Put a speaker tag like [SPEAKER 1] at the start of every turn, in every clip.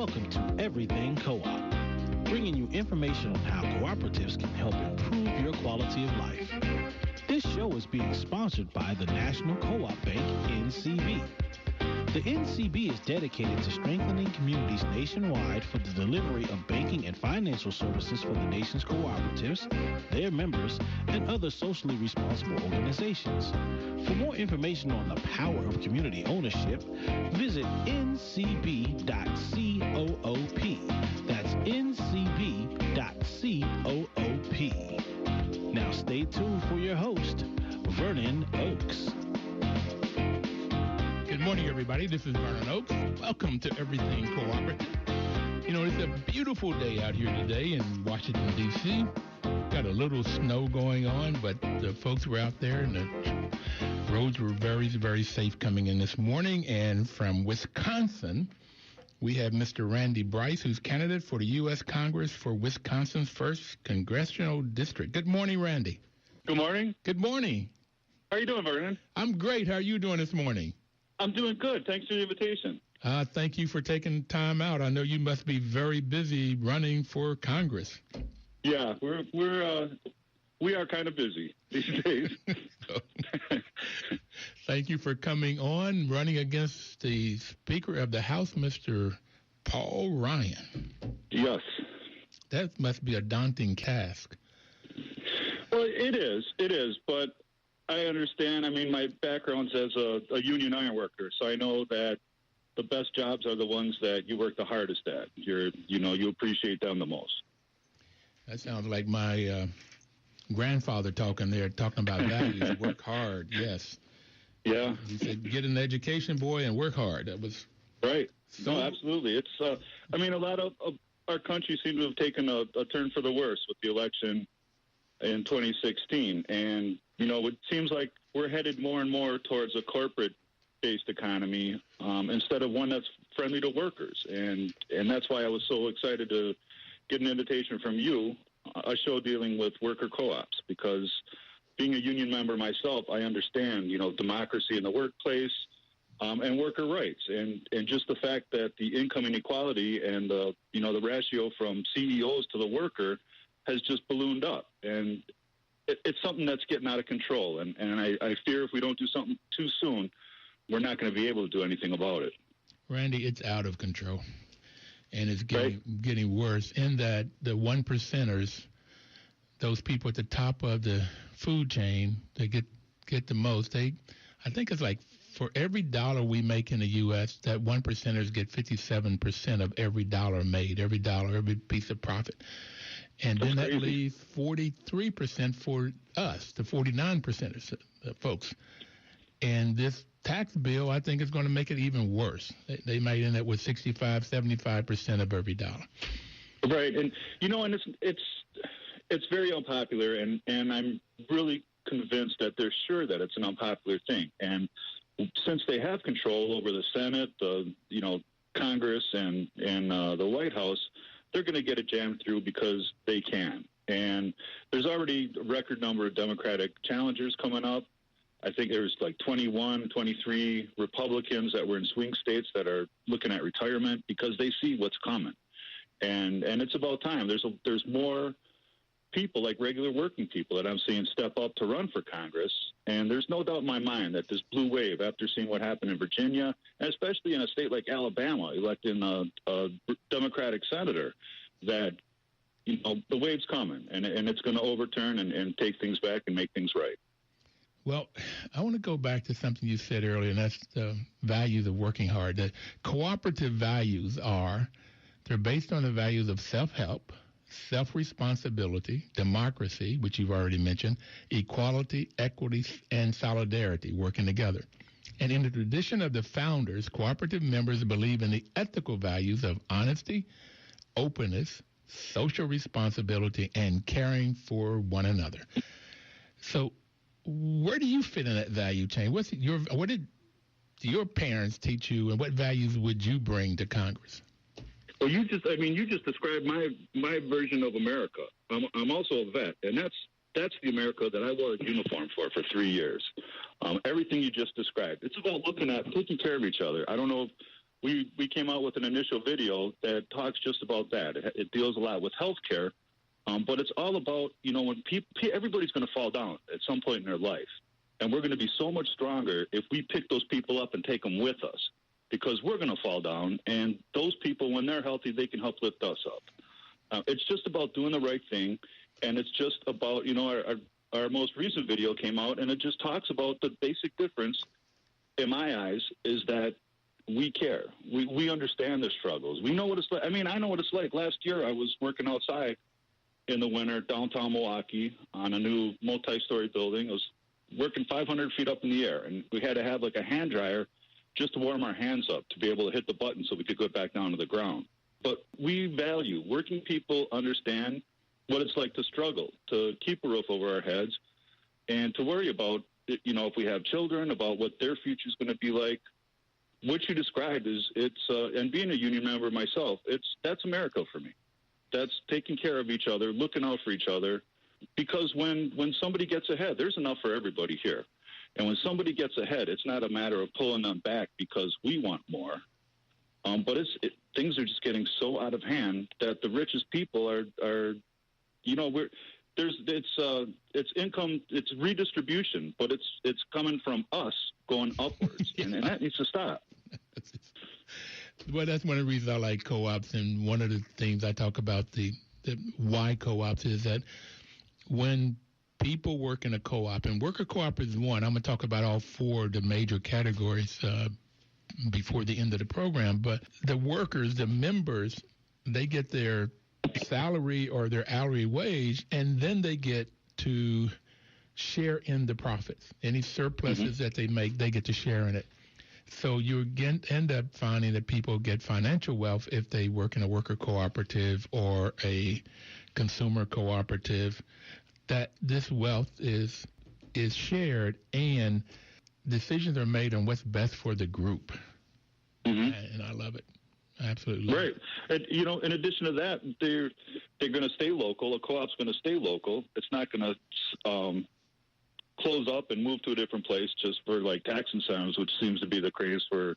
[SPEAKER 1] Welcome to Everything Co-op, bringing you information on how cooperatives can help improve your quality of life. This show is being sponsored by the National Co-op Bank, NCB. The NCB is dedicated to strengthening communities nationwide for the delivery of banking and financial services for the nation's cooperatives, their members, and other socially responsible organizations. For more information on the power of community ownership, visit ncb.coop. That's ncb.coop. Now stay tuned for your host, Vernon Oakes.
[SPEAKER 2] Good morning, everybody. This is Vernon Oakes. Welcome to Everything Cooperative. You know, it's a beautiful day out here today in Washington, D.C. Got a little snow going on, but the folks were out there and the roads were very, very safe coming in this morning. And from Wisconsin, we have Mr. Randy Bryce, who's candidate for the U.S. Congress for Wisconsin's 1st Congressional District. Good morning, Randy.
[SPEAKER 3] Good morning.
[SPEAKER 2] Good morning.
[SPEAKER 3] How are you doing, Vernon?
[SPEAKER 2] I'm great. How are you doing this morning?
[SPEAKER 3] I'm doing good. Thanks for the invitation.
[SPEAKER 2] Thank you for taking time out. I know you must be very busy running for Congress.
[SPEAKER 3] Yeah, we are kind of busy these days.
[SPEAKER 2] Thank you for coming on, running against the Speaker of the House, Mr. Paul Ryan.
[SPEAKER 3] Yes.
[SPEAKER 2] That must be a daunting task.
[SPEAKER 3] Well, it is, but I understand. I mean, my background's as a union ironworker, so I know that the best jobs are the ones that you work the hardest at. You appreciate them the most. That
[SPEAKER 2] sounds like my grandfather talking about values. Work hard, yes.
[SPEAKER 3] Yeah.
[SPEAKER 2] He said, get an education, boy, and work hard. That was
[SPEAKER 3] right. No, absolutely. It's. I mean, a lot of our country seemed to have taken a turn for the worse with the election in 2016, and it seems like we're headed more and more towards a corporate-based economy instead of one that's friendly to workers. And that's why I was so excited to get an invitation from you, a show dealing with worker co-ops, because being a union member myself, I understand, democracy in the workplace and worker rights. And just the fact that the income inequality and the ratio from CEOs to the worker has just ballooned up. And it's something that's getting out of control, and I fear if we don't do something too soon, we're not going to be able to do anything about it.
[SPEAKER 2] Randy, it's out of control, and it's getting worse in that the 1%ers, those people at the top of the food chain, they get the most. I think it's like for every dollar we make in the U.S., that 1%ers get 57% of every dollar made, every piece of profit. And then that leaves 43% for us, the 49%ers, folks. And this tax bill, I think, is going to make it even worse. They might end up with 65, 75% of every dollar.
[SPEAKER 3] Right. And, and it's very unpopular, and I'm really convinced that they're sure that it's an unpopular thing. And since they have control over the Senate, Congress, and the White House, they're going to get it jammed through because they can. And there's already a record number of Democratic challengers coming up. I think there's like 21, 23 Republicans that were in swing states that are looking at retirement because they see what's coming. And it's about time. There's more people, like regular working people, that I'm seeing step up to run for Congress. And there's no doubt in my mind that this blue wave, after seeing what happened in Virginia, and especially in a state like Alabama, electing a Democratic senator, that, the wave's coming, and it's going to overturn and take things back and make things right.
[SPEAKER 2] Well, I want to go back to something you said earlier, and that's the values of working hard. The cooperative values they're based on the values of self-help, self-responsibility, democracy, which you've already mentioned, equality, equity, and solidarity, working together. And in the tradition of the founders, cooperative members believe in the ethical values of honesty, openness, social responsibility, and caring for one another. So where do you fit in that value chain? What did your parents teach you, and what values would you bring to Congress?
[SPEAKER 3] Well, you just described my version of America. I'm also a vet, and that's the America that I wore a uniform for 3 years. Everything you just described. It's about looking at taking care of each other. I don't know we came out with an initial video that talks just about that. It deals a lot with healthcare, but it's all about, when everybody's going to fall down at some point in their life. And we're going to be so much stronger if we pick those people up and take them with us, because we're going to fall down. And those people, when they're healthy, they can help lift us up. It's just about doing the right thing. And it's just about, our most recent video came out, and it just talks about the basic difference, in my eyes, is that we care. We understand the struggles. We know what it's like. I mean, I know what it's like. Last year, I was working outside in the winter, downtown Milwaukee, on a new multi-story building. I was working 500 feet up in the air, and we had to have like a hand dryer just to warm our hands up to be able to hit the button so we could go back down to the ground. But we value, working people understand what it's like to struggle, to keep a roof over our heads, and to worry about, if we have children, about what their future is going to be like. What you described and being a union member myself, that's America for me. That's taking care of each other, looking out for each other. Because when somebody gets ahead, there's enough for everybody here. And when somebody gets ahead, it's not a matter of pulling them back because we want more. But things are just getting so out of hand that the richest people are it's income, it's redistribution, but it's coming from us going upwards, and that needs to stop.
[SPEAKER 2] Well, that's one of the reasons I like co-ops, and one of the things I talk about the why co-ops is that when people work in a co-op, and worker co-op is one, I'm going to talk about all four of the major categories before the end of the program, but the workers, the members, they get their salary or their hourly wage, and then they get to share in the profits. Any surpluses that they make, they get to share in it. So you end up finding that people get financial wealth if they work in a worker cooperative or a consumer cooperative, that this wealth is shared and decisions are made on what's best for the group. And I love it. Absolutely.
[SPEAKER 3] Right. And, in addition to that, they're going to stay local. A co-op's going to stay local. It's not going to close up and move to a different place just for like tax incentives, which seems to be the craze for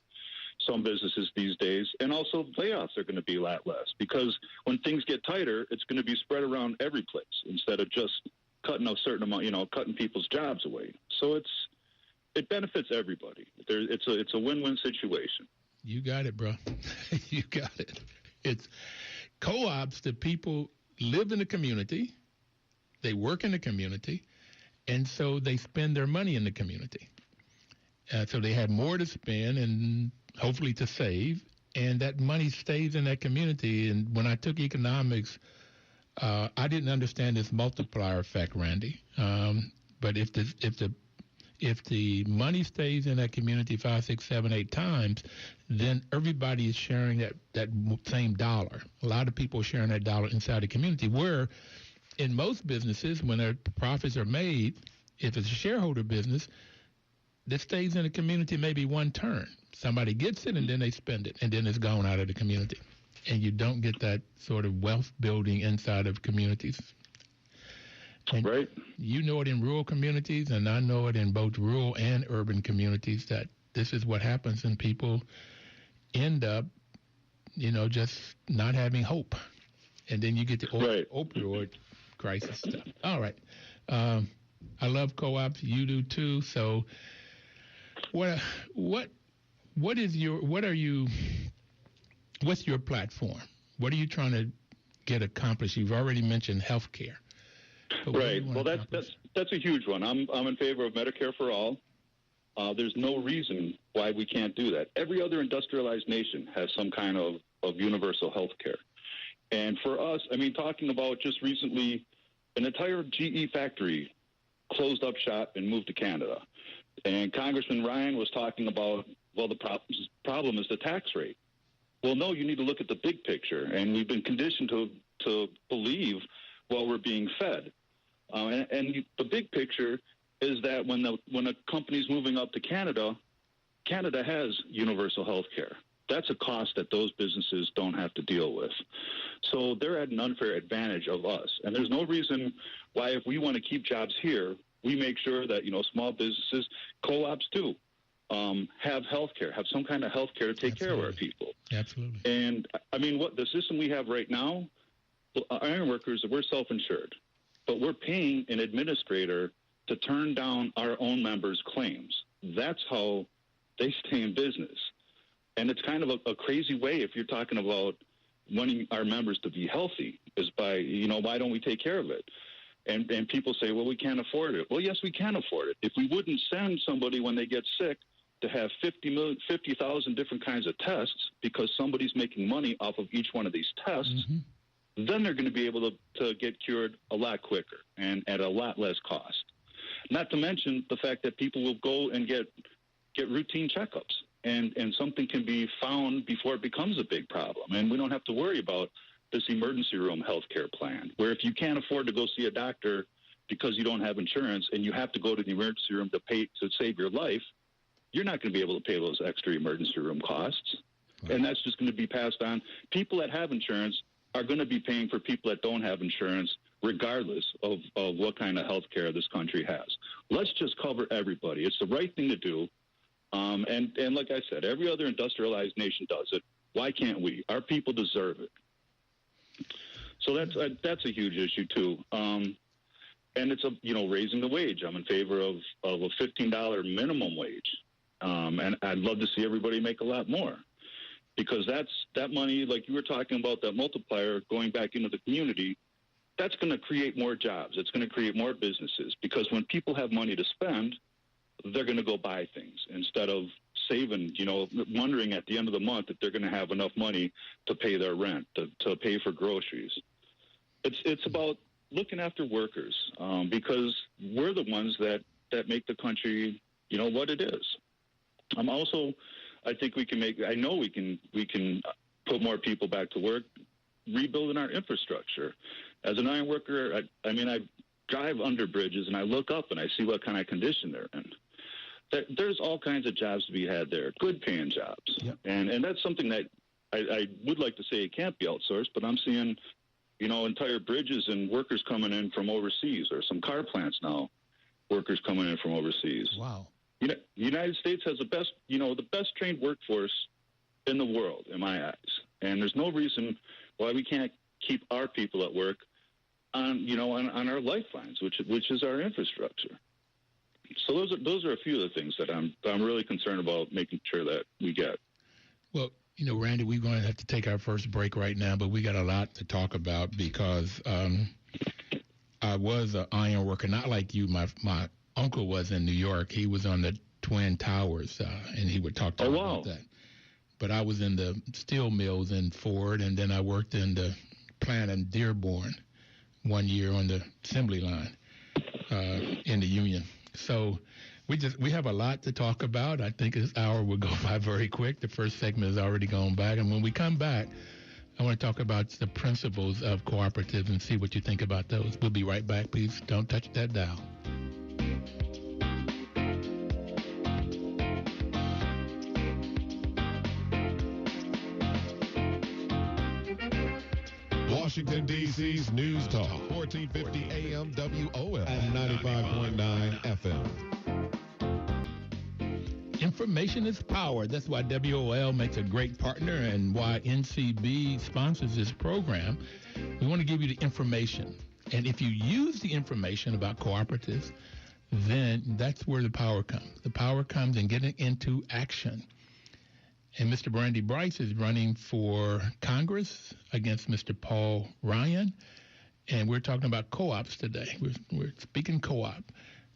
[SPEAKER 3] some businesses these days. And also layoffs are going to be a lot less, because when things get tighter, it's going to be spread around every place instead of just cutting a certain amount, cutting people's jobs away. So it benefits everybody. It's a win-win situation.
[SPEAKER 2] You got it, bro. You got it. It's co-ops. The people live in the community, they work in the community, and so they spend their money in the community. So they have more to spend and hopefully to save, and that money stays in that community. And when I took economics, I didn't understand this multiplier effect, Randy. But if the money stays in that community 5, 6, 7, 8 times, then everybody is sharing that same dollar. A lot of people are sharing that dollar inside the community, where in most businesses, when their profits are made, if it's a shareholder business, that stays in the community maybe one turn. Somebody gets it and then they spend it, and then it's gone out of the community. And you don't get that sort of wealth building inside of communities. And
[SPEAKER 3] right.
[SPEAKER 2] You know it in rural communities, and I know it in both rural and urban communities, that this is what happens, and people end up, just not having hope. And then you get the opioid crisis stuff. All right. I love co-ops. You do too. So what's your platform? What are you trying to get accomplished? You've already mentioned healthcare.
[SPEAKER 3] Right. Well, that's a huge one. I'm in favor of Medicare for all. There's no reason why we can't do that. Every other industrialized nation has some kind of universal health care. And for us, talking about just recently, an entire GE factory closed up shop and moved to Canada. And Congressman Ryan was talking about, the problem is the tax rate. Well, no, you need to look at the big picture. And we've been conditioned to believe what we're being fed. And the big picture is that when a company's moving up to Canada, Canada has universal health care. That's a cost that those businesses don't have to deal with. So they're at an unfair advantage of us. And there's no reason why, if we want to keep jobs here, we make sure that, small businesses, co-ops too, have health care, have some kind of health care to take care of our people.
[SPEAKER 2] Absolutely.
[SPEAKER 3] And, I mean, what the system we have right now, iron workers, we're self-insured, but we're paying an administrator to turn down our own members' claims. That's how they stay in business. And it's kind of a crazy way if you're talking about wanting our members to be healthy, is by, why don't we take care of it? And people say, well, we can't afford it. Well, yes, we can afford it. If we wouldn't send somebody when they get sick to have 50,000 different kinds of tests because somebody's making money off of each one of these tests, then they're going to be able to get cured a lot quicker and at a lot less cost. Not to mention the fact that people will go and get routine checkups, and something can be found before it becomes a big problem. And we don't have to worry about this emergency room health care plan, where if you can't afford to go see a doctor because you don't have insurance and you have to go to the emergency room to save your life, you're not going to be able to pay those extra emergency room costs. Right. And that's just going to be passed on. People that have insurance are going to be paying for people that don't have insurance, regardless of what kind of health care this country has. Let's just cover everybody. It's the right thing to do. And like I said, every other industrialized nation does it. Why can't we? Our people deserve it. So that's a huge issue too. And it's raising the wage. I'm in favor of a $15 minimum wage. And I'd love to see everybody make a lot more, because that money, like you were talking about, that multiplier going back into the community, that's going to create more jobs. It's going to create more businesses, because when people have money to spend, they're going to go buy things instead of saving, wondering at the end of the month if they're going to have enough money to pay their rent, to pay for groceries. It's about looking after workers, because we're the ones that make the country, what it is. I think we can put more people back to work, rebuilding our infrastructure. As an iron worker, I drive under bridges and I look up and I see what kind of condition they're in. There's all kinds of jobs to be had there, good paying jobs. Yep. And that's something that I would like to say it can't be outsourced, but I'm seeing, entire bridges and workers coming in from overseas, or some car plants now, workers coming in from overseas.
[SPEAKER 2] Wow.
[SPEAKER 3] The United States has the best trained workforce in the world, in my eyes. And there's no reason why we can't keep our people at work on our lifelines, which is our infrastructure. So those are a few of the things that I'm really concerned about making sure that we get.
[SPEAKER 2] Well, Randy, we're going to have to take our first break right now, but we got a lot to talk about, because I was an iron worker, not like you. My uncle was in New York. He was on the Twin Towers, and he would talk to me about that. But I was in the steel mills in Ford, and then I worked in the plant in Dearborn 1 year on the assembly line in the union. So we have a lot to talk about. I think this hour will go by very quick. The first segment has already gone back. And when we come back, I want to talk about the principles of cooperatives and see what you think about those. We'll be right back. Please don't touch that dial.
[SPEAKER 4] Washington, D.C.'s News Talk, 1450 AM WOL and 95.9 FM.
[SPEAKER 2] Information is power. That's why WOL makes a great partner and why NCB sponsors this program. We want to give you the information. And if you use the information about cooperatives, then that's where the power comes. The power comes in getting into action. And Mr. Randy Bryce is running for Congress against Mr. Paul Ryan. And we're talking about co-ops today. We're speaking co-op.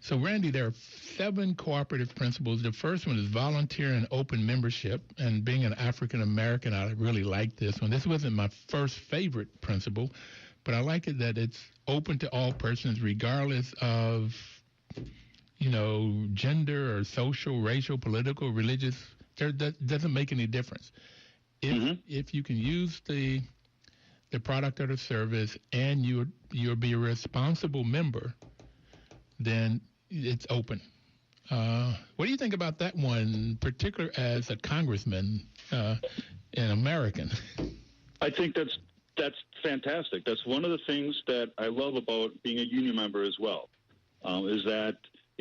[SPEAKER 2] So, Randy, there are 7 cooperative principles. The first one is volunteer and open membership. And being an African-American, I really like this one. This wasn't my first favorite principle, but I like it that it's open to all persons regardless of, gender or social, racial, political, religious. That doesn't make any difference. If you can use the product or the service and you'll be a responsible member, then it's open. What do you think about that one, particular as a congressman, an American?
[SPEAKER 3] I think that's fantastic. That's one of the things that I love about being a union member as well, is that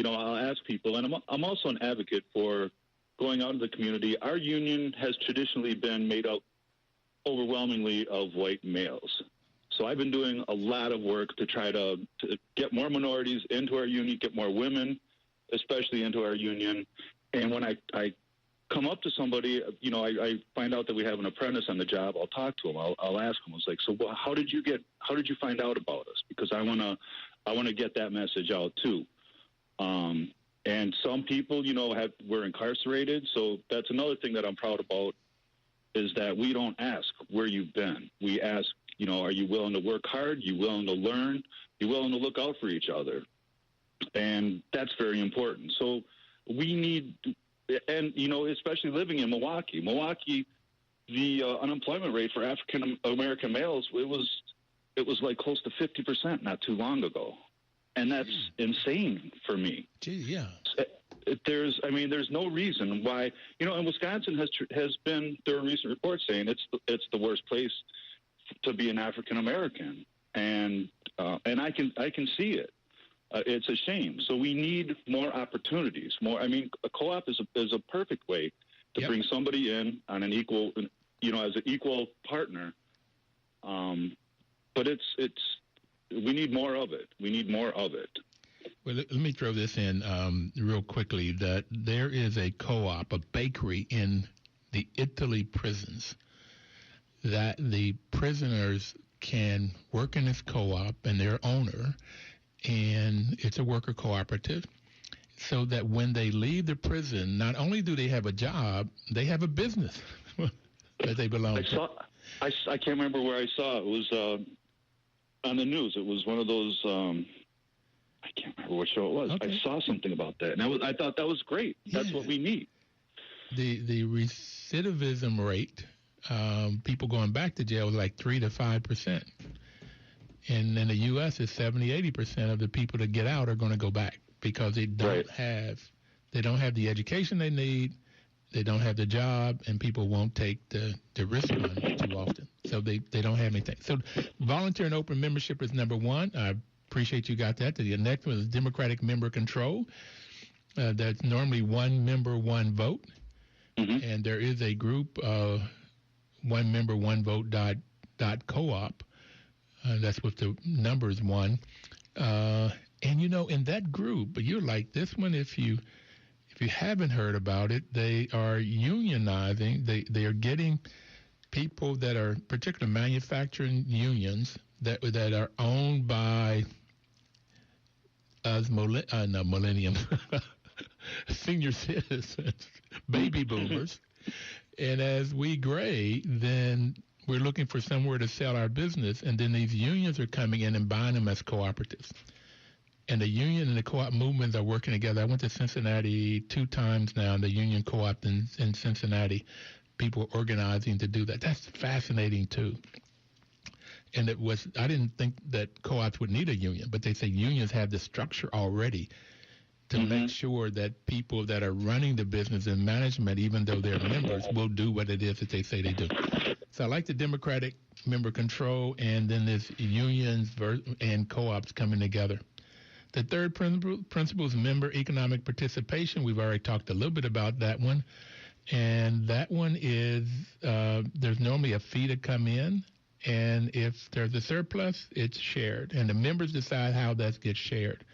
[SPEAKER 3] I'll ask people, and I'm also an advocate for going out in the community, our union has traditionally been made up overwhelmingly of white males. So I've been doing a lot of work to try to get more minorities into our union, get more women, especially into our union. And when I come up to somebody, I find out that we have an apprentice on the job. I'll talk to him. I'll ask him. I was like, so how did you find out about us? Because I want to get that message out too. And some people, were incarcerated. So that's another thing that I'm proud about, is that we don't ask where you've been. We ask, are you willing to work hard? You willing to learn? You willing to look out for each other? And that's very important. So we need, and, especially living in Milwaukee, the unemployment rate for African American males, it was like close to 50% not too long ago. And that's insane for me.
[SPEAKER 2] Gee, yeah.
[SPEAKER 3] There's no reason why, and Wisconsin has been, there are recent reports saying it's the worst place to be an African American, and I can see it. It's a shame. So we need more opportunities. A co-op is a perfect way to bring somebody in on an equal, as an equal partner. But we need more of it. We need more of it.
[SPEAKER 2] Well, let me throw this in real quickly, that there is a co-op, a bakery in the Italy prisons, that the prisoners can work in this co-op and their owner, and it's a worker cooperative, so that when they leave the prison, not only do they have a job, they have a business that they belong to.
[SPEAKER 3] I can't remember where I saw it. It was on the news. It was one of those... I can't remember what show it was. Okay. I saw something about that, and I thought that was great. That's what we need.
[SPEAKER 2] The recidivism rate, people going back to jail, was like 3 to 5%. And in the U.S., it's 70-80% of the people that get out are going to go back because they don't have the education they need, they don't have the job, and people won't take the risk on too often. So they don't have anything. So volunteer and open membership is number one. I appreciate you got that. The next one is Democratic member control. That's normally one member, one vote. Mm-hmm. And there is a group, one member, one vote .coop. That's what the number is one. And in that group, you're like this one, if you haven't heard about it, they are unionizing. They are getting people that are particular manufacturing unions that are owned by us millennium senior citizens, baby boomers. And as we grade, then we're looking for somewhere to sell our business, and then these unions are coming in and buying them as cooperatives. And the union and the co-op movements are working together. I went to Cincinnati 2 times now, the union co-op in Cincinnati. People organizing to do that. That's fascinating, too. And I didn't think that co-ops would need a union, but they say unions have the structure already to make sure that people that are running the business and management, even though they're members, will do what it is that they say they do. So I like the Democratic member control, and then there's unions and co-ops coming together. The third principle is member economic participation. We've already talked a little bit about that one. And that one is there's normally a fee to come in. And if there's a surplus, it's shared. And the members decide how that gets shared.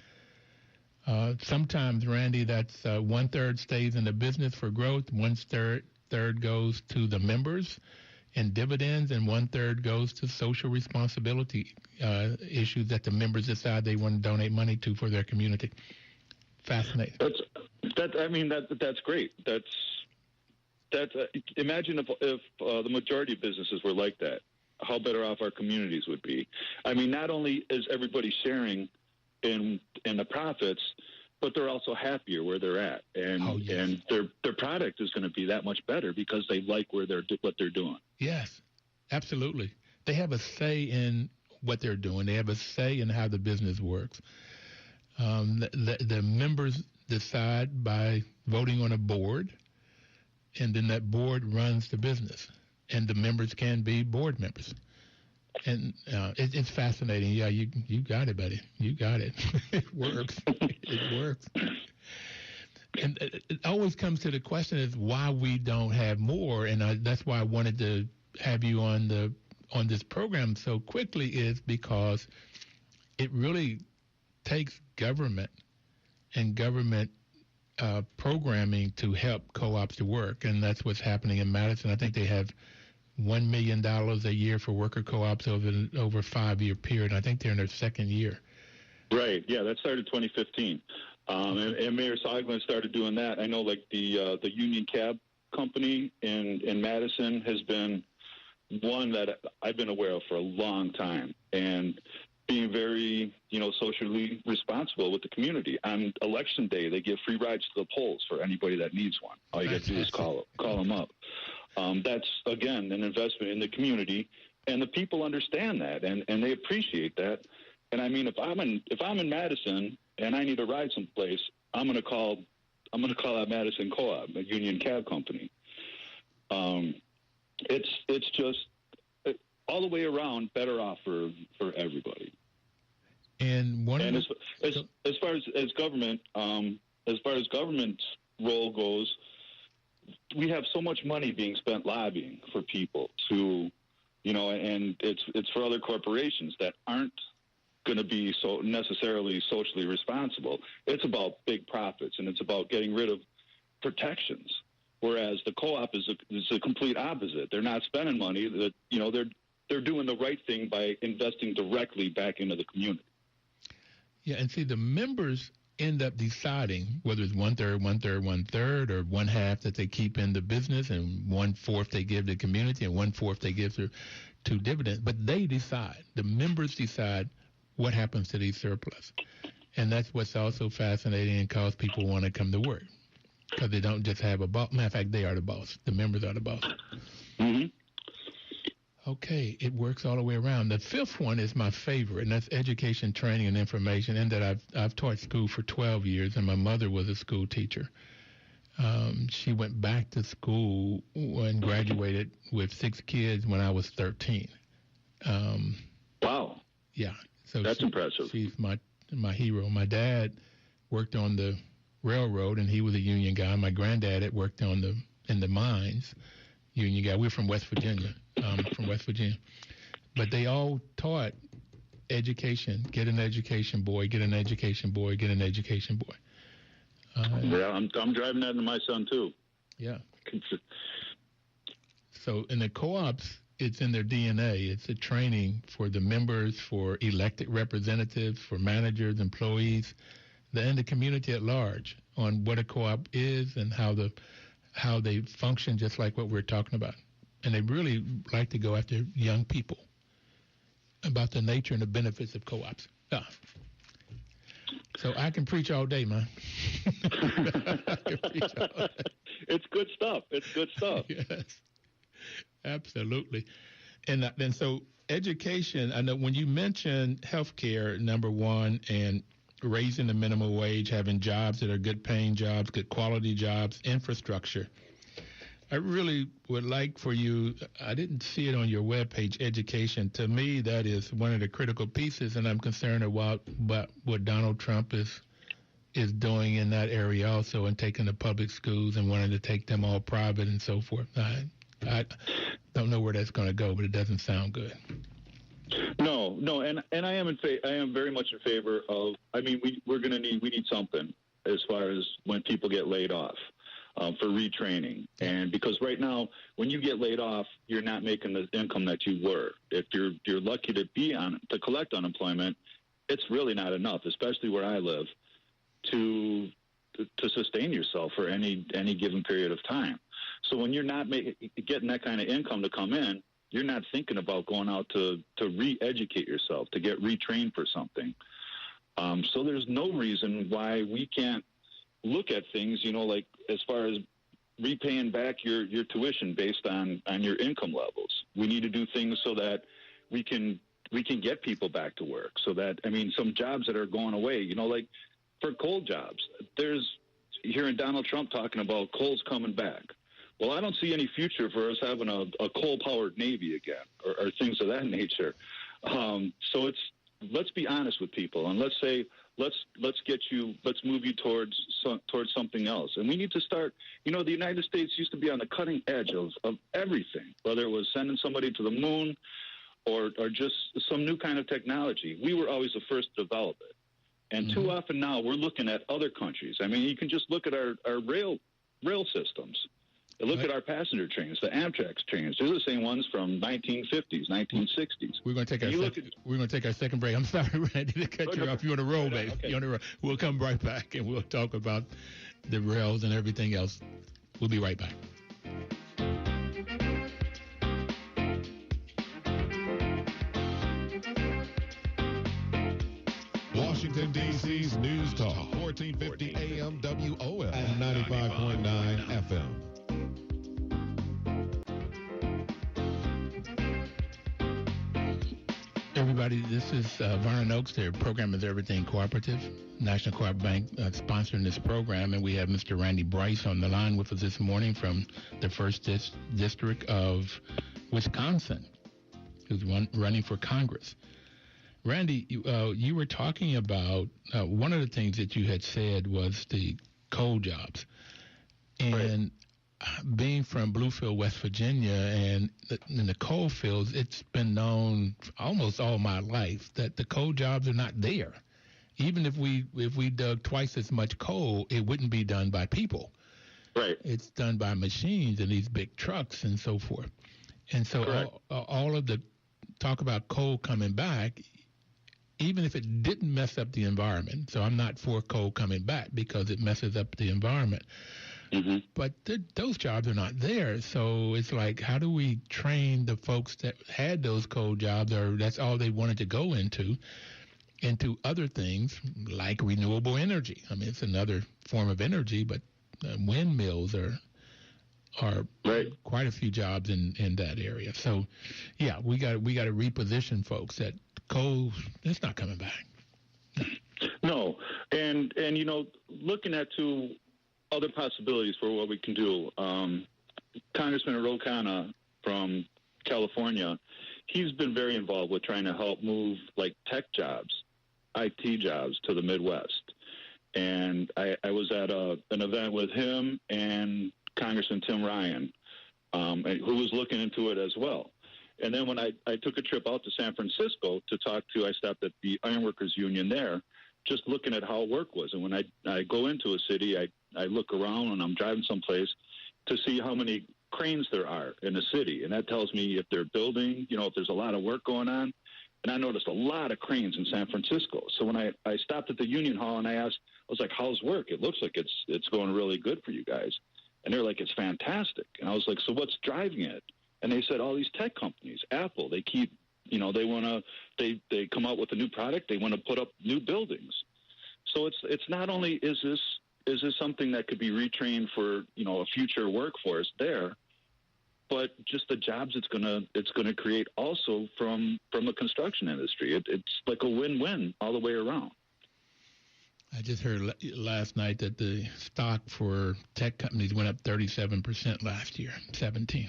[SPEAKER 2] Sometimes, Randy, that's 1/3 stays in the business for growth, 1/3 goes to the members in dividends, and 1/3 goes to social responsibility issues that the members decide they want to donate money to for their community. Fascinating.
[SPEAKER 3] That's great. Imagine if the majority of businesses were like that, how better off our communities would be. Not only is everybody sharing in the profits, but they're also happier where they're at, and their product is going to be that much better because they like what they're doing.
[SPEAKER 2] Yes, absolutely. They have a say in what they're doing. They have a say in how the business works. The members decide by voting on a board, and then that board runs the business, and the members can be board members. And it's fascinating. Yeah, you got it, buddy. You got it. It works. It works. And it always comes to the question is why we don't have more, and that's why I wanted to have you on this program so quickly, is because it really takes government and government programming to help co-ops to work, and that's what's happening in Madison. I think they have $1 million a year for worker co-ops over a 5-year period. I think they're in their second year.
[SPEAKER 3] Right. Yeah, that started 2015. And Mayor Soglin started doing that. I know, like, the Union Cab Company in Madison has been one that I've been aware of for a long time, and being very, socially responsible with the community. On Election Day, they give free rides to the polls for anybody that needs one. All you got to do is call them up. That's, again, an investment in the community, and the people understand that, and they appreciate that. And I mean, if I'm in Madison and I need a ride someplace, I'm going to call that Madison Co-op, a Union Cab Company. It's just all the way around better off for everybody.
[SPEAKER 2] And
[SPEAKER 3] as far as government's role goes, we have so much money being spent lobbying for people to, and it's for other corporations that aren't going to be so necessarily socially responsible. It's about big profits, and it's about getting rid of protections. Whereas the co-op is a complete opposite. They're not spending money. That they're doing the right thing by investing directly back into the community.
[SPEAKER 2] Yeah, and see, the members end up deciding whether it's 1/3, 1/3, 1/3, or 1/2 that they keep in the business, and 1/4 they give to the community, and 1/4 they give to dividends. But they decide. The members decide what happens to these surplus. And that's what's also fascinating and cause people want to come to work, because they don't just have a boss. Matter of fact, they are the boss. The members are the boss.
[SPEAKER 3] Mm-hmm.
[SPEAKER 2] Okay, it works all the way around. The fifth one is my favorite, and that's education, training, and information. And that I've taught school for 12 years, and my mother was a school teacher. She went back to school and graduated with 6 kids when I was 13.
[SPEAKER 3] Wow.
[SPEAKER 2] Yeah. So
[SPEAKER 3] that's impressive.
[SPEAKER 2] She's my hero. My dad worked on the railroad, and he was a union guy. My granddad had worked in the mines, union guy. We're from West Virginia. But they all taught education. Get an education, boy. Get an education, boy. Get an education, boy.
[SPEAKER 3] Yeah, I'm driving that into my son too.
[SPEAKER 2] Yeah. So in the co-ops, it's in their DNA. It's a training for the members, for elected representatives, for managers, employees, and the community at large on what a co-op is and how they function, just like what we're talking about. And they really like to go after young people about the nature and the benefits of co-ops. Yeah. So I can preach all day, man. I can preach all day.
[SPEAKER 3] It's good stuff.
[SPEAKER 2] Yes, absolutely. And so education, I know when you mentioned healthcare, number one, and raising the minimum wage, having jobs that are good paying jobs, good quality jobs, infrastructure, I really would like for you, I didn't see it on your webpage, education. To me, that is one of the critical pieces, and I'm concerned about what Donald Trump is doing in that area also, and taking the public schools and wanting to take them all private and so forth. I don't know where that's going to go, but it doesn't sound good.
[SPEAKER 3] No, and I am very much in favor of. I mean, we need something as far as when people get laid off. For retraining. And because right now, when you get laid off, you're not making the income that you were. If you're lucky to collect unemployment, it's really not enough, especially where I live, to sustain yourself for any given period of time. So when you're not getting that kind of income to come in, you're not thinking about going out to re-educate yourself, to get retrained for something. So there's no reason why we can't look at things, like as far as repaying back your tuition based on your income levels. We need to do things so that we can get people back to work. So that, some jobs that are going away, like for coal jobs, there's hearing Donald Trump talking about coal's coming back. Well, I don't see any future for us having a coal-powered Navy again or things of that nature. So let's be honest with people, and let's say let's move you towards something else. And we need to start. The United States used to be on the cutting edge of everything, whether it was sending somebody to the moon or just some new kind of technology. We were always the first to develop it. And too often now we're looking at other countries. I mean, you can just look at our rail systems. Look at our passenger trains, the Amtrak trains. They're the same ones from 1950s, 1960s.
[SPEAKER 2] We're going to take our second break. I'm sorry, Randy, to cut you off. You're on the roll, baby.
[SPEAKER 3] Okay.
[SPEAKER 2] You're on the roll. We'll come right back, and we'll talk about the rails and everything else. We'll be right back.
[SPEAKER 4] Washington, D.C.'s News Talk, 1450 AM WOL and 95.9 FM.
[SPEAKER 2] Everybody, this is Vernon Oakes. Their program is Everything Cooperative. National Co-op Bank sponsoring this program, and we have Mr. Randy Bryce on the line with us this morning from the 1st District of Wisconsin, who's running for Congress. Randy, you were talking about one of the things that you had said was the coal jobs. And being from Bluefield, West Virginia, and in the coal fields, it's been known almost all my life that the coal jobs are not there. Even if we dug twice as much coal, it wouldn't be done by people.
[SPEAKER 3] Right.
[SPEAKER 2] It's done by machines and these big trucks and so forth. And so all of the talk about coal coming back, even if it didn't mess up the environment. So I'm not for coal coming back because it messes up the environment. But those jobs are not there. So it's like, how do we train the folks that had those coal jobs, or that's all they wanted to go into other things like renewable energy? I mean, it's another form of energy, but windmills are quite a few jobs in that area. So, yeah, we got to reposition folks that coal, it's not coming back.
[SPEAKER 3] No, and looking at other possibilities for what we can do. Congressman Rokana from California, he's been very involved with trying to help move like tech jobs, IT jobs to the Midwest. And I was at an event with him and Congressman Tim Ryan, who was looking into it as well. And then when I took a trip out to San Francisco I stopped at the ironworkers union there, just looking at how work was. And when I go into a city, I look around and I'm driving someplace to see how many cranes there are in the city. And that tells me if they're building, if there's a lot of work going on. And I noticed a lot of cranes in San Francisco. So when I stopped at the union hall and I was like, how's work? It looks like it's going really good for you guys. And they're like, it's fantastic. And I was like, so what's driving it? And they said all these tech companies, Apple, they keep, they come out with a new product. They want to put up new buildings. So it's not only is this something that could be retrained for, a future workforce there, but just the jobs it's gonna create also from the construction industry. It's like a win-win all the way around.
[SPEAKER 2] I just heard last night that the stock for tech companies went up 37% last year, 17.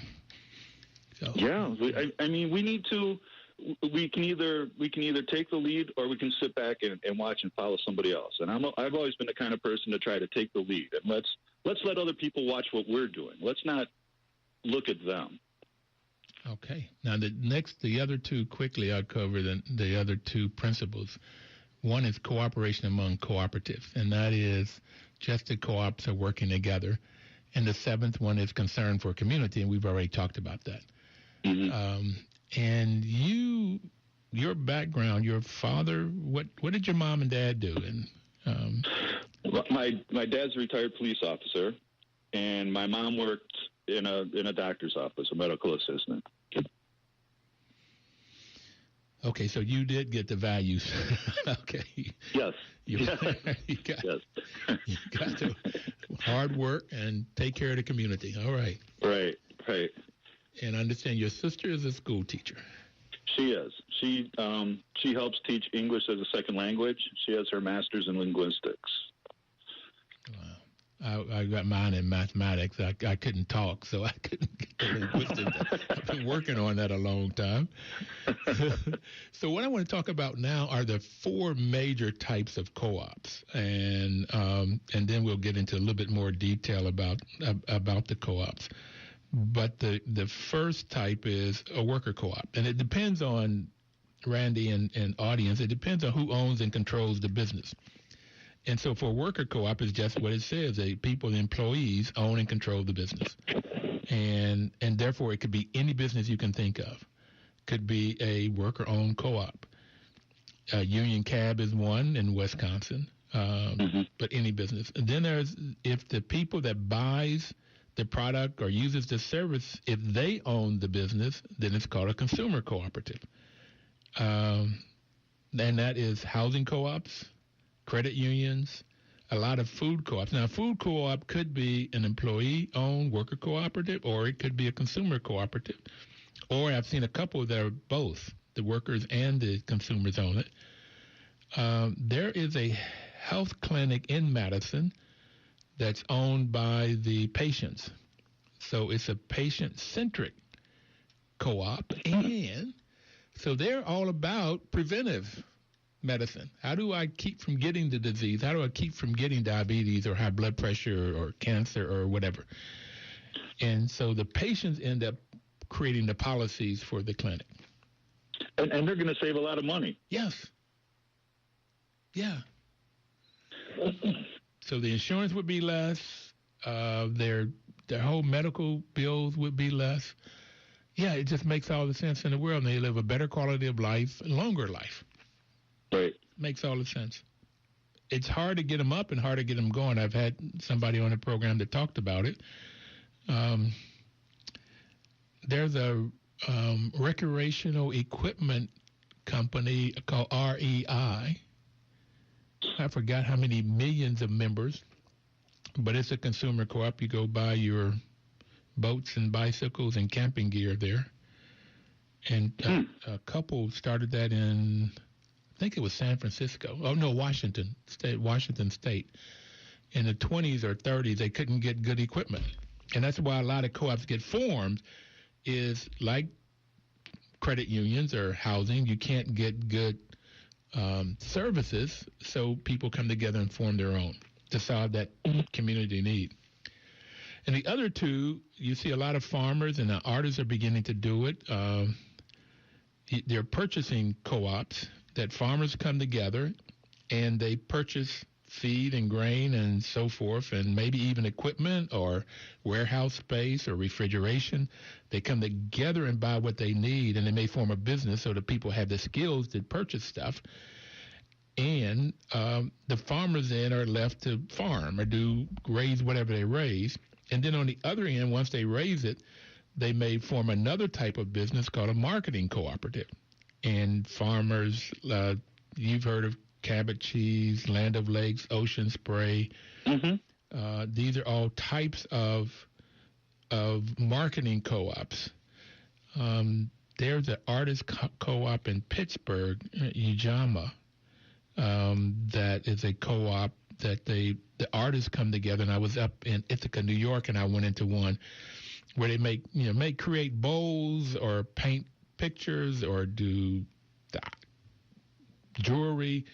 [SPEAKER 2] So
[SPEAKER 3] yeah, I mean, we need to. We can either take the lead or we can sit back and watch and follow somebody else. And I've always been the kind of person to try to take the lead. And let's let other people watch what we're doing. Let's not look at them.
[SPEAKER 2] Okay. Now the other two quickly I'll cover the other two principles. One is cooperation among cooperatives, and that is just the co-ops are working together. And the seventh one is concern for community, and we've already talked about that. And your background, your father, what did your mom and dad do? And
[SPEAKER 3] my dad's a retired police officer, and my mom worked in a doctor's office, a medical assistant.
[SPEAKER 2] Okay, so you did get the values. Okay.
[SPEAKER 3] Yes.
[SPEAKER 2] You got to hard work and take care of the community. All right.
[SPEAKER 3] Right.
[SPEAKER 2] And I understand your sister is a school teacher.
[SPEAKER 3] She is. She helps teach English as a second language. She has her master's in linguistics.
[SPEAKER 2] Wow. I got mine in mathematics. I couldn't talk, so I couldn't get the linguistics. I've been been working on that a long time. So what I want to talk about now are the four major types of co-ops, and then we'll get into a little bit more detail about the co-ops. But the first type is a worker co-op, and it depends on Randy and audience. It depends on who owns and controls the business. And so for a worker co-op, it's just what it says. The employees own and control the business. And therefore, it could be any business you can think of. Could be a worker-owned co-op. Union Cab is one in Wisconsin, but any business. And then if the people that buys the product or uses the service, if they own the business, then it's called a consumer cooperative. And that is housing co-ops, credit unions, a lot of food co-ops. Now, a food co-op could be an employee-owned worker cooperative, or it could be a consumer cooperative. Or I've seen a couple that are both, the workers and the consumers own it. There is a health clinic in Madison that's owned by the patients. So it's a patient-centric co-op, and so they're all about preventive medicine. How do I keep from getting the disease? How do I keep from getting diabetes or high blood pressure or cancer or whatever? And so the patients end up creating the policies for the clinic.
[SPEAKER 3] And they're going to save a lot of money.
[SPEAKER 2] Yes. Yeah. So the insurance would be less. Their whole medical bills would be less. Yeah, it just makes all the sense in the world. And they live a better quality of life, longer life.
[SPEAKER 3] Right.
[SPEAKER 2] Makes all the sense. It's hard to get them up and hard to get them going. I've had somebody on the program that talked about it. There's a recreational equipment company called REI. I forgot how many millions of members, but it's a consumer co-op. You go buy your boats and bicycles and camping gear there. And a couple started that in, I think it was San Francisco. Oh, no, Washington State. In the 20s or 30s, they couldn't get good equipment. And that's why a lot of co-ops get formed, is like credit unions or housing. You can't get good services, so people come together and form their own to solve that community need. And the other two, you see a lot of farmers and the artists are beginning to do it. They're purchasing co-ops that farmers come together and they purchase feed and grain and so forth, and maybe even equipment or warehouse space or refrigeration. They come together and buy what they need, and they may form a business so that people have the skills to purchase stuff. And the farmers then are left to farm or raise whatever they raise. And then on the other end, once they raise it, they may form another type of business called a marketing cooperative. And farmers, you've heard of Cabot Cheese, Land of Lakes, Ocean Spray. These are all types of marketing co-ops. There's an artist co-op in Pittsburgh, Ujamaa, that is a co-op that the artists come together. And I was up in Ithaca, New York, and I went into one where they create bowls or paint pictures or do jewelry.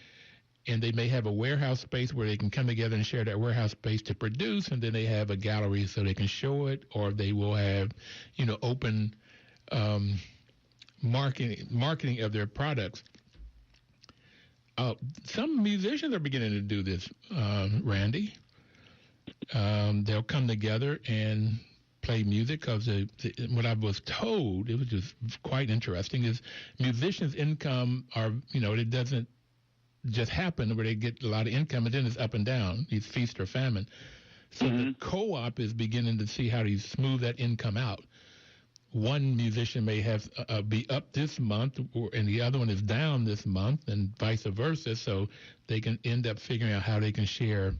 [SPEAKER 2] And they may have a warehouse space where they can come together and share that warehouse space to produce, and then they have a gallery so they can show it, or they will have, open marketing of their products. Some musicians are beginning to do this, Randy. They'll come together and play music because what I was told, it was just quite interesting, is musicians' income are, it doesn't just happen where they get a lot of income and then it's up and down. It's feast or famine. So the co-op is beginning to see how to smooth that income out. One musician may have be up this month, and the other one is down this month, and vice versa. So they can end up figuring out how they can share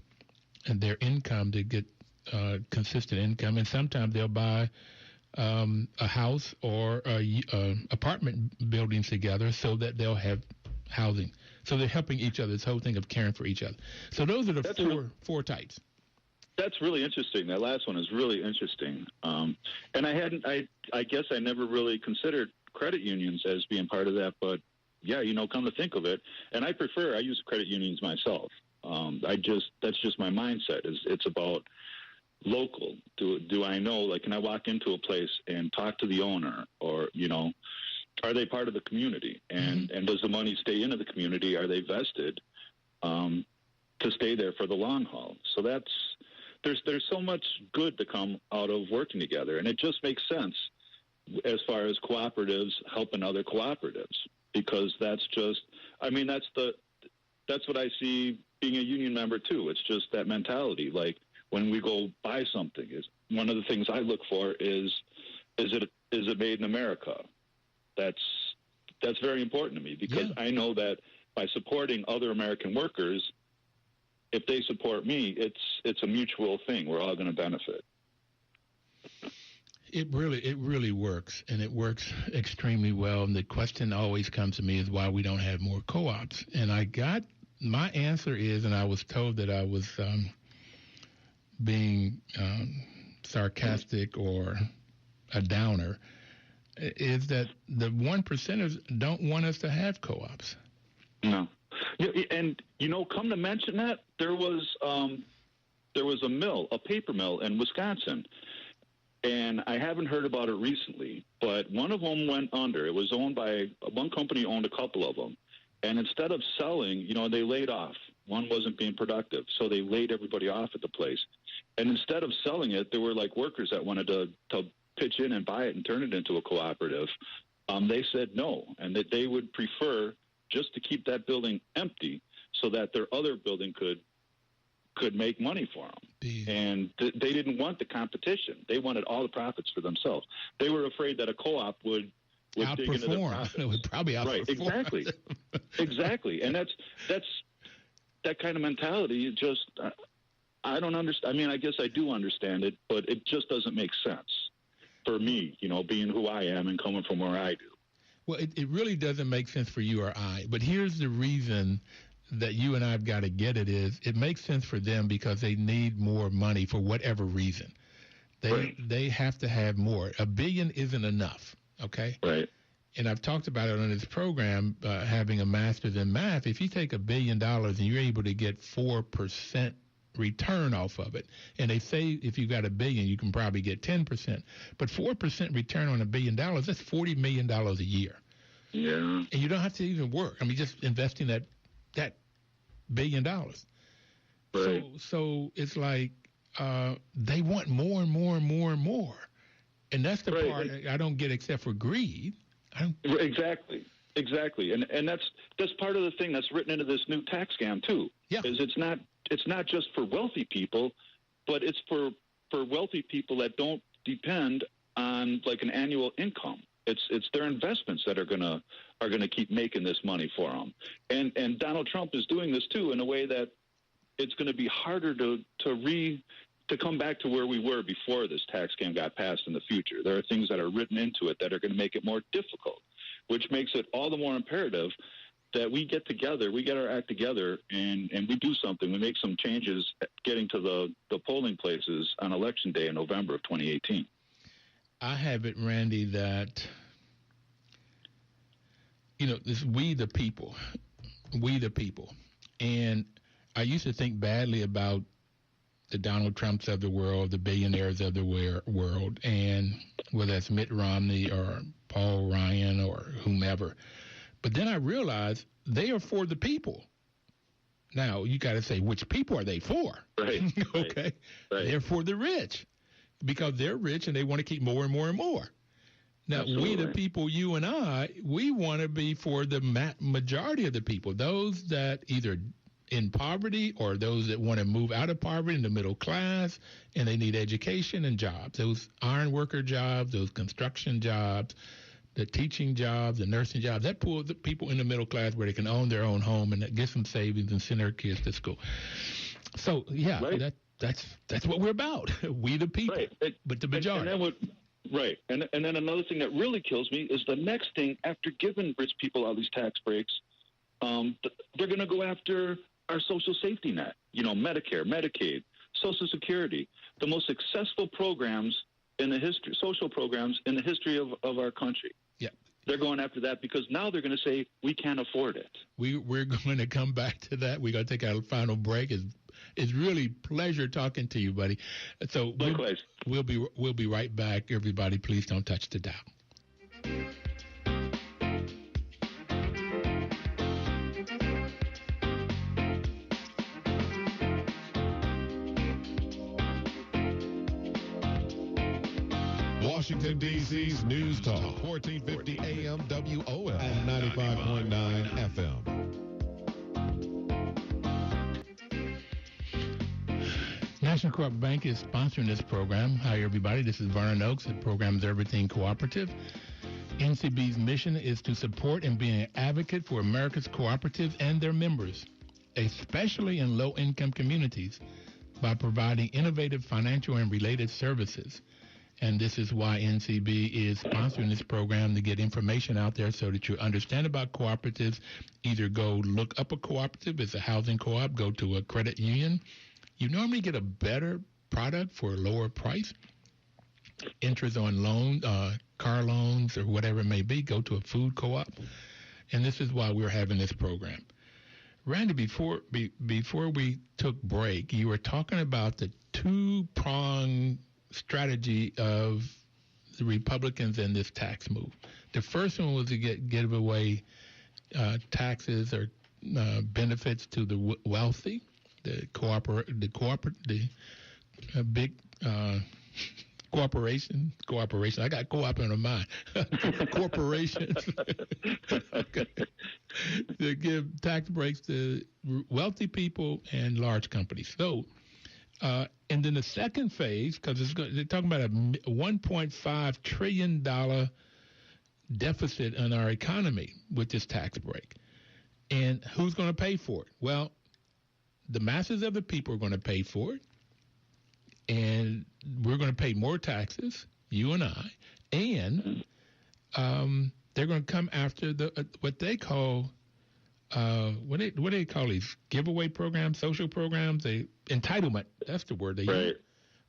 [SPEAKER 2] their income to get consistent income. And sometimes they'll buy a house or apartment buildings together so that they'll have housing. So they're helping each other. This whole thing of caring for each other. So those are the four types.
[SPEAKER 3] That's really interesting. That last one is really interesting. And I guess I never really considered credit unions as being part of that, but yeah, come to think of it. And I use credit unions myself. That's just my mindset. It's about local. Do I know, like, can I walk into a place and talk to the owner, or, are they part of the community? And does the money stay into the community? Are they vested to stay there for the long haul? So there's so much good to come out of working together, and it just makes sense as far as cooperatives helping other cooperatives, because that's what I see being a union member too. It's just that mentality. Like, when we go buy something, is one of the things I look for is it made in America? That's very important to me, because I know that by supporting other American workers, if they support me, it's a mutual thing. We're all going to benefit.
[SPEAKER 2] It really works, and it works extremely well. And the question always comes to me is why we don't have more co-ops. And my answer is, and I was told that I was being sarcastic or a downer, is that the 1%ers don't want us to have co-ops.
[SPEAKER 3] No. And, come to mention that, there was a paper mill in Wisconsin, and I haven't heard about it recently, but one of them went under. It was owned by one company, owned a couple of them. And instead of selling, they laid off. One wasn't being productive, so they laid everybody off at the place. And instead of selling it, there were like workers that wanted to pitch in and buy it and turn it into a cooperative. They said no, and that they would prefer just to keep that building empty so that their other building could make money for them. And they didn't want the competition. They wanted all the profits for themselves. They were afraid that a co-op would dig into their profits.
[SPEAKER 2] It would probably outperform.
[SPEAKER 3] Right, exactly. Exactly. And that's that kind of mentality. Just, I don't understand. I mean, I guess I do understand it, but it just doesn't make sense for me, being who I am and coming from where I do.
[SPEAKER 2] Well, it really doesn't make sense for you or I. But here's the reason that you and I have got to get it is it makes sense for them because they need more money for whatever reason. They have to have more. $1 billion isn't enough, okay?
[SPEAKER 3] Right.
[SPEAKER 2] And I've talked about it on this program, having a master's in math. If you take $1 billion and you're able to get 4% return off of it, and they say if you got $1 billion, you can probably get 10%. But 4% return on $1 billion, that's $40 million a year.
[SPEAKER 3] Yeah.
[SPEAKER 2] And you don't have to even work. I mean, just investing that $1 billion.
[SPEAKER 3] Right.
[SPEAKER 2] So it's like they want more and more and more and more. And that's the part I don't get, except for greed.
[SPEAKER 3] Exactly. And that's part of the thing that's written into this new tax scam too.
[SPEAKER 2] Yeah.
[SPEAKER 3] Is it's not just for wealthy people, but it's for wealthy people that don't depend on like an annual income. It's their investments that are gonna keep making this money for them. And Donald Trump is doing this too in a way that it's going to be harder to come back to where we were before this tax scam got passed in the future. There are things that are written into it that are going to make it more difficult, which makes it all the more imperative that we get together, we get our act together, and we do something. We make some changes getting to the polling places on Election Day in November of 2018.
[SPEAKER 2] I have it, Randy, that, this we the people. And I used to think badly about the Donald Trumps of the world, the billionaires of the world, and whether it's Mitt Romney or Paul Ryan or whomever. But then I realized they are for the people. Now, you got to say, which people are they for?
[SPEAKER 3] Right.
[SPEAKER 2] Okay.
[SPEAKER 3] Right.
[SPEAKER 2] They're for the rich because they're rich and they want to keep more and more and more. Now,
[SPEAKER 3] Absolutely.
[SPEAKER 2] We the people, you and I, we want to be for the majority of the people, those that either in poverty or those that want to move out of poverty in the middle class, and they need education and jobs, those iron worker jobs, those construction jobs, the teaching jobs, the nursing jobs. That pulls the people in the middle class where they can own their own home and get some savings and send their kids to school. So, yeah,
[SPEAKER 3] right.
[SPEAKER 2] that's what we're about. We the people,
[SPEAKER 3] right.
[SPEAKER 2] But the majority.
[SPEAKER 3] Right. And then another thing that really kills me is the next thing, after giving rich people all these tax breaks, they're going to go after our social safety net, Medicare, Medicaid, Social Security, the most successful programs in the history, social programs in the history of our country.
[SPEAKER 2] Yeah.
[SPEAKER 3] They're going after that because now they're going to say we can't afford it.
[SPEAKER 2] We're going to come back to that. We're going to take our final break. It's really pleasure talking to you, buddy. So
[SPEAKER 3] likewise.
[SPEAKER 2] We'll be right back. Everybody, please don't touch the dial.
[SPEAKER 4] Washington, D.C.'s News Talk, 1450 AM WOL and 95.9 FM.
[SPEAKER 2] National Co-op Bank is sponsoring this program. Hi, everybody. This is Vernon Oakes. The program is Everything Cooperative. NCB's mission is to support and be an advocate for America's cooperatives and their members, especially in low-income communities, by providing innovative financial and related services. And this is why NCB is sponsoring this program, to get information out there so that you understand about cooperatives. Either go look up a cooperative, it's a housing co-op, go to a credit union. You normally get a better product for a lower price. Interest on loans, car loans, or whatever it may be, go to a food co-op. And this is why we're having this program. Randy, before we took break, you were talking about the two-pronged strategy of the Republicans in this tax move. The first one was to give away taxes or benefits to the wealthy, big corporation. I got co-op in mind. Corporations. Okay. To give tax breaks to wealthy people and large companies. So. And then the second phase, because they're talking about a $1.5 trillion deficit in our economy with this tax break. And who's going to pay for it? Well, the masses of the people are going to pay for it. And we're going to pay more taxes, you and I. And they're going to come after what they call what do they call these giveaway programs, social programs? Entitlement. That's the word they use.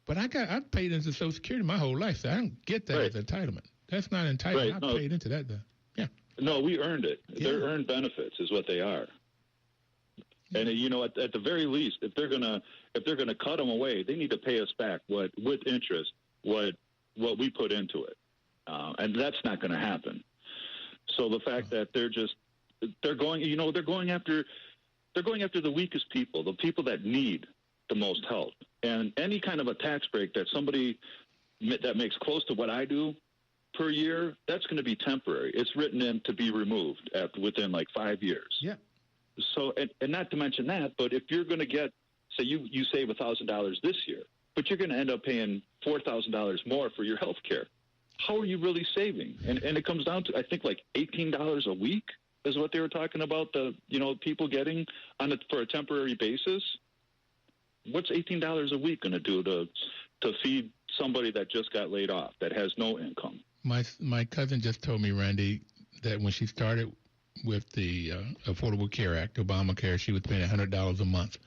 [SPEAKER 2] But I've paid into Social Security my whole life, so I don't get that as entitlement. That's not entitlement. I paid into that, though. Yeah.
[SPEAKER 3] No, we earned it. Yeah. They're earned benefits, is what they are. And at the very least, if they're gonna cut them away, they need to pay us back with interest what we put into it, and that's not going to happen. So the fact that they're going after the weakest people, the people that need the most help. And any kind of a tax break that somebody that makes close to what I do per year, that's going to be temporary. It's written in to be removed within like 5 years.
[SPEAKER 2] Yeah.
[SPEAKER 3] So, and not to mention that, but if you're going to get, say you save $1,000 this year, but you're going to end up paying $4,000 more for your health care, how are you really saving? And it comes down to, I think, like $18 a week is what they were talking about, people getting for a temporary basis. What's $18 a week going to do to feed somebody that just got laid off, that has no income?
[SPEAKER 2] My cousin just told me, Randy, that when she started with the Affordable Care Act, Obamacare, she was paying $100 a month.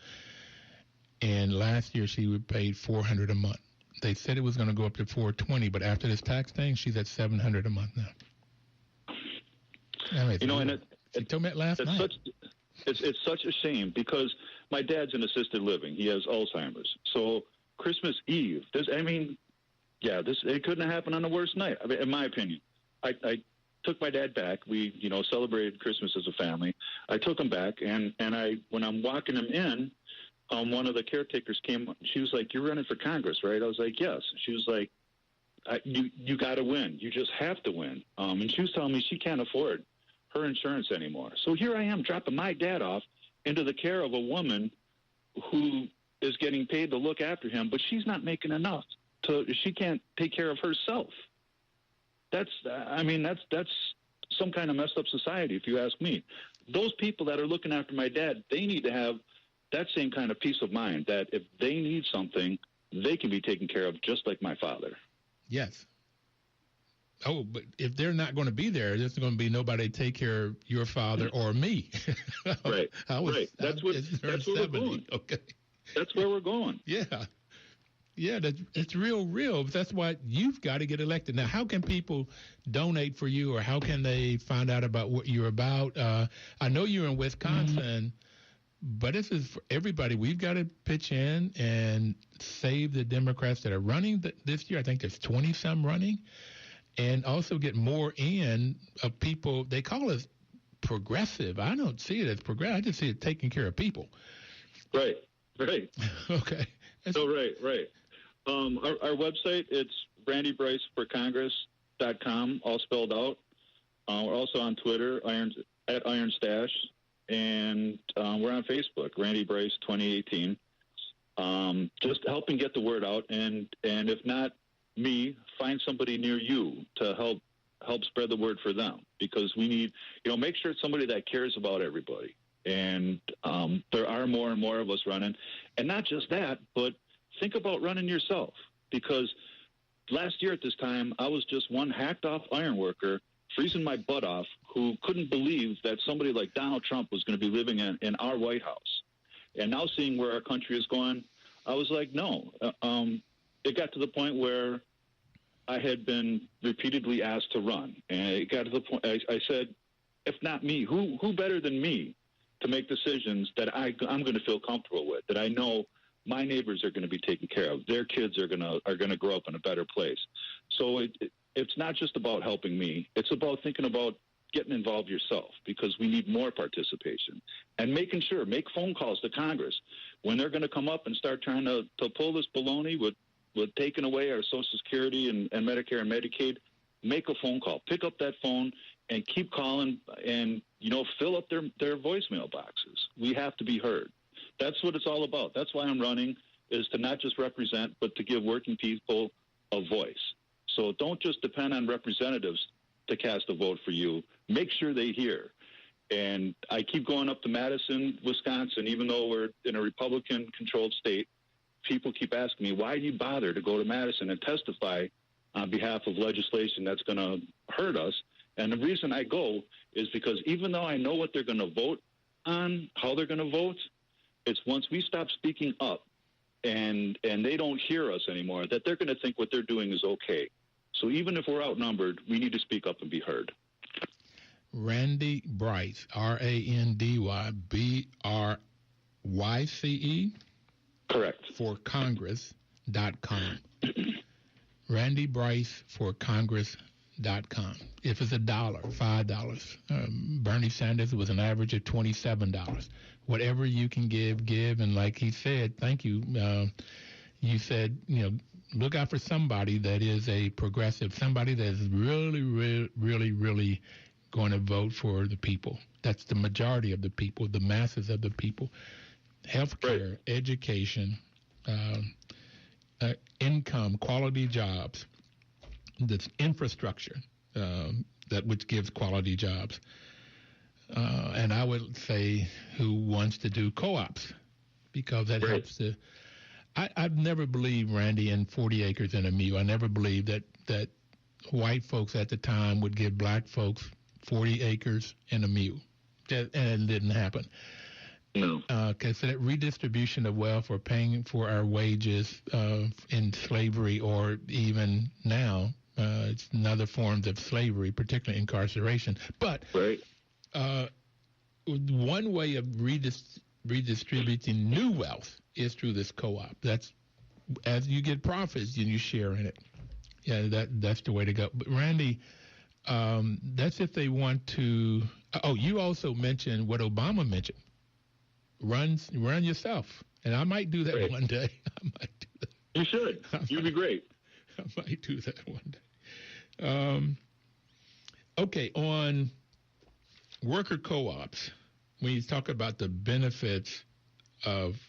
[SPEAKER 2] And last year she would pay $400 a month. They said it was going to go up to $420, but after this tax thing, she's at $700 a month now. She told me that last night.
[SPEAKER 3] It's such a shame because my dad's in assisted living. He has Alzheimer's. So Christmas Eve, it couldn't have happened on a worse night. I mean, in my opinion, I took my dad back. We, celebrated Christmas as a family. I took him back, and when I'm walking him in, one of the caretakers came. She was like, "You're running for Congress, right?" I was like, "Yes." She was like, "You got to win. You just have to win." And she was telling me she can't afford her insurance anymore. So here I am dropping my dad off into the care of a woman who is getting paid to look after him, but she's not making enough. She can't take care of herself. That's some kind of messed up society, if you ask me. Those people that are looking after my dad, they need to have that same kind of peace of mind that if they need something, they can be taken care of just like my father.
[SPEAKER 2] Yes. Oh, but if they're not going to be there, there's going to be nobody to take care of your father or me.
[SPEAKER 3] Right. Right. That's what we're doing.
[SPEAKER 2] Okay.
[SPEAKER 3] That's where we're going.
[SPEAKER 2] Yeah. Yeah, it's real. That's why you've got to get elected. Now, how can people donate for you, or how can they find out about what you're about? I know you're in Wisconsin, but this is for everybody. We've got to pitch in and save the Democrats that are running this year. I think there's 20-some running, and also get more in of people. They call us progressive. I don't see it as progressive. I just see it taking care of people.
[SPEAKER 3] Right.
[SPEAKER 2] Okay.
[SPEAKER 3] Right. Our website, it's randybryceforcongress.com, all spelled out. We're also on Twitter, at Iron Stash, and we're on Facebook, Randy Bryce 2018. Just helping get the word out, and if not me, find somebody near you to help spread the word for them, because we need, make sure it's somebody that cares about everybody. And there are more and more of us running. And not just that, but think about running yourself, because last year at this time, I was just one hacked off iron worker, freezing my butt off, who couldn't believe that somebody like Donald Trump was going to be living in our White House. And now seeing where our country is going, I was like, no. It got to the point where I had been repeatedly asked to run. And it got to the point, I said, if not me, who better than me to make decisions that I'm going to feel comfortable with, that I know my neighbors are going to be taken care of. Their kids are going to grow up in a better place. So it's not just about helping me. It's about thinking about getting involved yourself, because we need more participation, and make phone calls to Congress when they're going to come up and start trying to pull this baloney with taking away our Social Security and Medicare and Medicaid. Make a phone call. Pick up that phone and keep calling, and fill up their voicemail boxes. We have to be heard. That's what it's all about. That's why I'm running, is to not just represent, but to give working people a voice. So don't just depend on representatives to cast a vote for you. Make sure they hear. And I keep going up to Madison, Wisconsin, even though we're in a Republican-controlled state. People keep asking me, why do you bother to go to Madison and testify on behalf of legislation that's going to hurt us? And the reason I go is because even though I know what they're going to vote on, how they're going to vote, it's once we stop speaking up and they don't hear us anymore, that they're going to think what they're doing is okay. So even if we're outnumbered, we need to speak up and be heard.
[SPEAKER 2] Randy Bryce, RandyBryce.
[SPEAKER 3] Correct.
[SPEAKER 2] For Congress.com. Randy Bryce for Congress.com. If it's $1, $5. Bernie Sanders was an average of $27. Whatever you can give. And like he said, thank you. You said, look out for somebody that is a progressive, somebody that is really going to vote for the people. That's the majority of the people, the masses of the people. Healthcare, right. Education, income, quality jobs, that's infrastructure that which gives quality jobs. And I would say who wants to do co-ops, because that helps to. I've never believed, Randy, in 40 acres and a mule. I never believed that white folks at the time would give black folks 40 acres and a mule. And it didn't happen.
[SPEAKER 3] No.
[SPEAKER 2] Because that redistribution of wealth, or paying for our wages in slavery, or even now, it's another forms of slavery, particularly incarceration. But one way of redistributing new wealth is through this co-op. That's as you get profits, you share in it. Yeah, that's the way to go. But Randy, that's if they want to. Oh, you also mentioned what Obama mentioned. Run yourself, and I might do that one day. I might do that.
[SPEAKER 3] You should. You'd be great.
[SPEAKER 2] I might do that one day. Okay, on worker co-ops, when you talk about the benefits of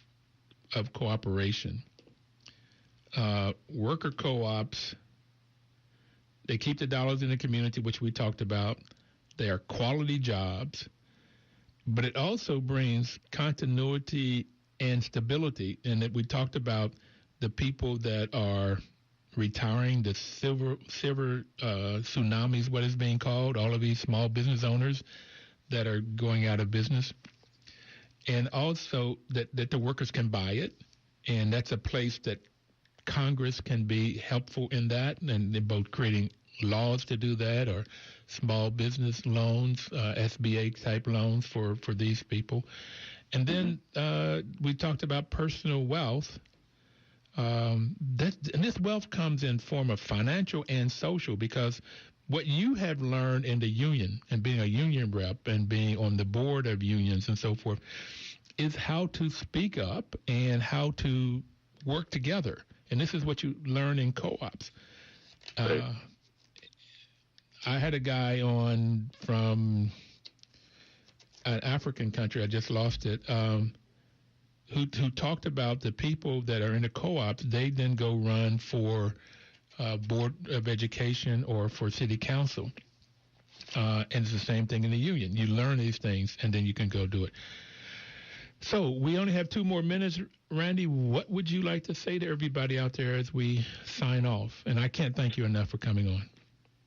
[SPEAKER 2] cooperation, worker co-ops, they keep the dollars in the community, which we talked about. They are quality jobs, but it also brings continuity and stability. And that we talked about the people that are retiring, the silver tsunamis, what is being called, all of these small business owners that are going out of business. and also that the workers can buy it. And that's a place that Congress can be helpful in that, and they're both creating laws to do that, or small business loans, SBA type loans for these people. And then we talked about personal wealth. And this wealth comes in form of financial and social, because what you have learned in the union and being a union rep and being on the board of unions and so forth is how to speak up and how to work together. And this is what you learn in co-ops.
[SPEAKER 3] Right.
[SPEAKER 2] I had a guy on from an African country, I just lost it, who talked about the people that are in the co-ops, they then go run for Board of Education or for City Council. And it's the same thing in the union. You learn these things, and then you can go do it. So we only have 2 more minutes. Randy, what would you like to say to everybody out there as we sign off? And I can't thank you enough for coming on.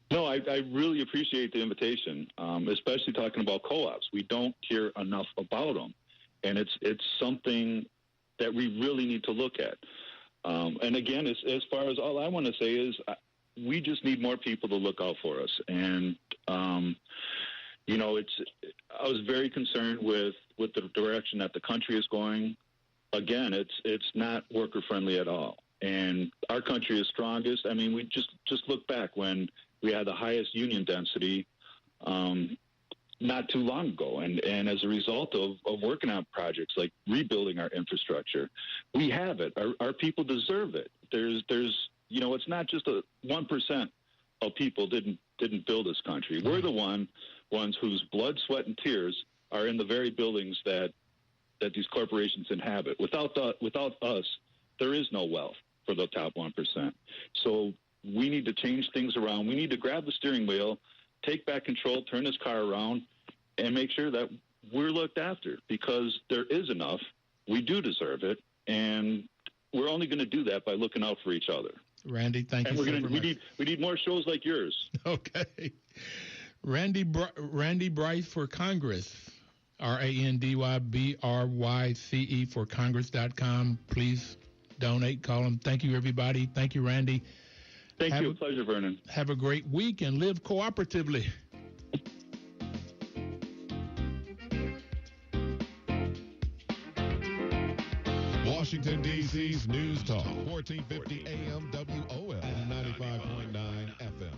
[SPEAKER 3] No, I really appreciate the invitation, especially talking about co-ops. We don't hear enough about them, and it's something that we really need to look at. And again, as far as all I want to say is we just need more people to look out for us. And, I was very concerned with the direction that the country is going. Again, it's not worker-friendly at all. And our country is strongest. I mean, we just look back when we had the highest union density not too long ago. And as a result of working on projects like rebuilding our infrastructure, we have it. Our people deserve it. There's it's not just 1% of people didn't build this country. We're the ones whose blood, sweat, and tears are in the very buildings that these corporations inhabit. Without us, there is no wealth for the top 1%. So we need to change things around. We need to grab the steering wheel, take back control, turn this car around, and make sure that we're looked after, because there is enough. We do deserve it, and we're only going to do that by looking out for each other.
[SPEAKER 2] Randy, thank you so much.
[SPEAKER 3] We need more shows like yours.
[SPEAKER 2] Okay. Randy Bryce for Congress, RandyBryce for Congress.com. Please donate, call him. Thank you, everybody. Thank you, Randy.
[SPEAKER 3] Thank you. Pleasure, Vernon.
[SPEAKER 2] Have a great week and live cooperatively.
[SPEAKER 4] Washington, D.C.'s News Talk, 1450 AM WOL and 95.9 FM.